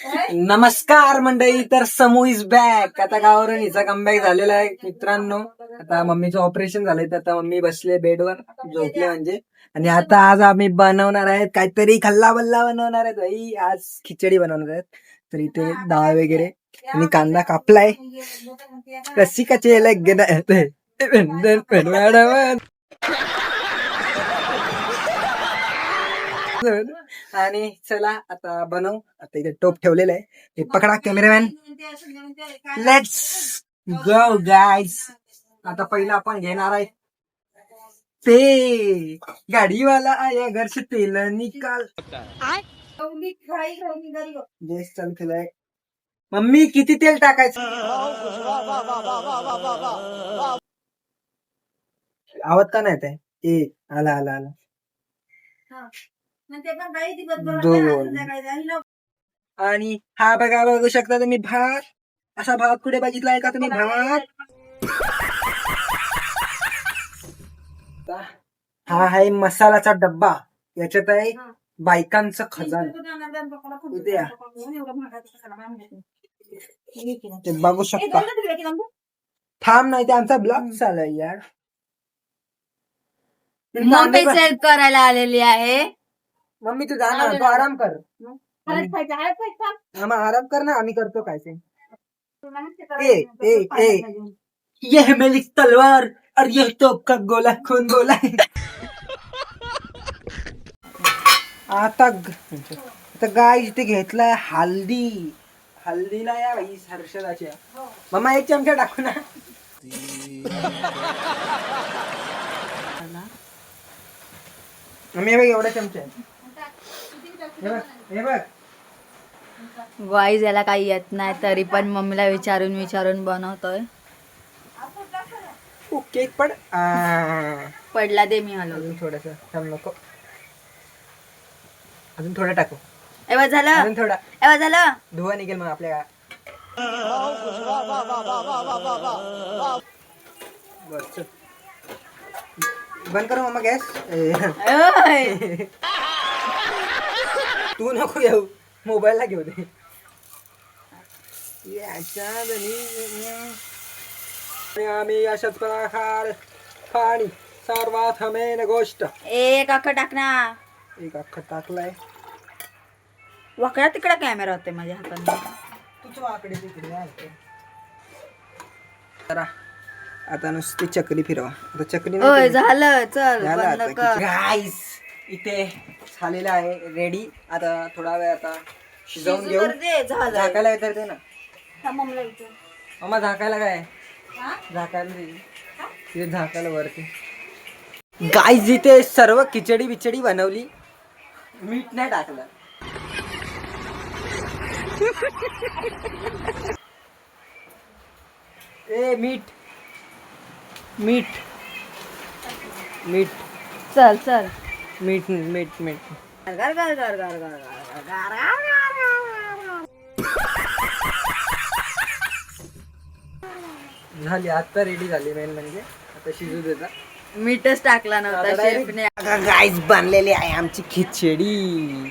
नमस्कार मंडळी. तर समू इज बॅक. आता गावावरून हिचा कमबॅक झालेला आहे मित्रांनो. आता मम्मीचं ऑपरेशन झालंय तर आता मम्मी बसले बेडवर झोपले म्हणजे. आणि आता आज आम्ही बनवणार आहेत काहीतरी खल्ला बल्ला बनवणार आहेत भाई. आज खिचडी बनवणार आहेत. तर इथे डाळ वगैरे आणि कांदा कापलाय. कशी कचे आणि चला आता बनव. आता इथे टोप ठेवलेलं आहे. हे पकडा कॅमेरामॅन. Let's go guys. आता पहिलं आपण घेणार आहे ते गाडीवाला आया घर से तेल निकाल. चल केलंय. मम्मी किती तेल टाकायचं? आवाज का नाही ते? ए आला आला आला. आणि हा बघा बघू शकता तुम्ही भात. असा भात कुठे बघितलाय का तुम्ही? भात हा आहे मसालाचा डब्बा. याच्यात आहे बायकांचं खजान. ते बघू शकता. थांब नाही ते आमचा ब्लॉग चालू यार. मम्मी सेल्फ करायला आलेली आहे. मम्मी तू जा ना, तू आराम कर. आराम कर ना, आम्ही करतो काय ते. ये है मेरी तलवार और ये तोप का गोला खून गोला. आता गाय इथे घेतलाय हल्दी. हल्दीला या भाई हर्षदाच्या. मम्मा एक चमचा टाकू ना. मम्मी बघ एवढा चमचा हे बघ. वाईज याला काही येत नाही तरी पण मम्मीला विचारून विचारून बनवतोय. केक पड पडला दे मी हलव. अजून थोडस थांब नको. अजून थोडं टाकू. एवढं झालं. अजून थोडा. एवढं झालं. धुवा निघेल मग आपल्या. बंद करू मम्मा गॅस. तू नको येऊ, मोबाईलला घेऊ दे. आम्ही अशाच प्रकार पाणी सर्वात मेन गोष्ट. एक अख्खा टाक ना. एक अख्खा टाकलाय. वाकडा तिकडा कॅमेरा होते माझ्या हातात. तुझं वाकडे तिकडे. जरा आता नुसती चकली फिरवा. आता चकली झालं. चल बंद कर. गाईस इथे झालेलं आहे रेडी. आता थोडा वेळ आता शिजवून घेऊ. झाकायला येतं ते ना मम्मा. झाकायला काय झाकायला तिथे झाकायला वरती. गाईस इथे सर्व खिचडी बिचडी बनवली. मीठ नाही टाकलं. ए मीठ मीठ मीठ. चल चल. मीठ मीठ मीठ. झाली आता रेडी झाली. मेन म्हणजे आता शिजू देता. मीठच टाकला नव्हता शेफने. गाईस बनलेली आहे आमची खिचडी.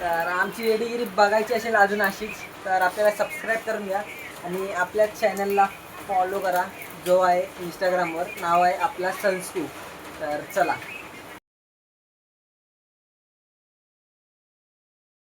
तर आमची रेडीगिरी बघायची असेल अजून अशीच तर आपल्याला सबस्क्राईब करून घ्या. आणि आपल्या चॅनलला फॉलो करा जो आहे इंस्टाग्रामवर. नाव आहे आपला संस्कृत. तर चला.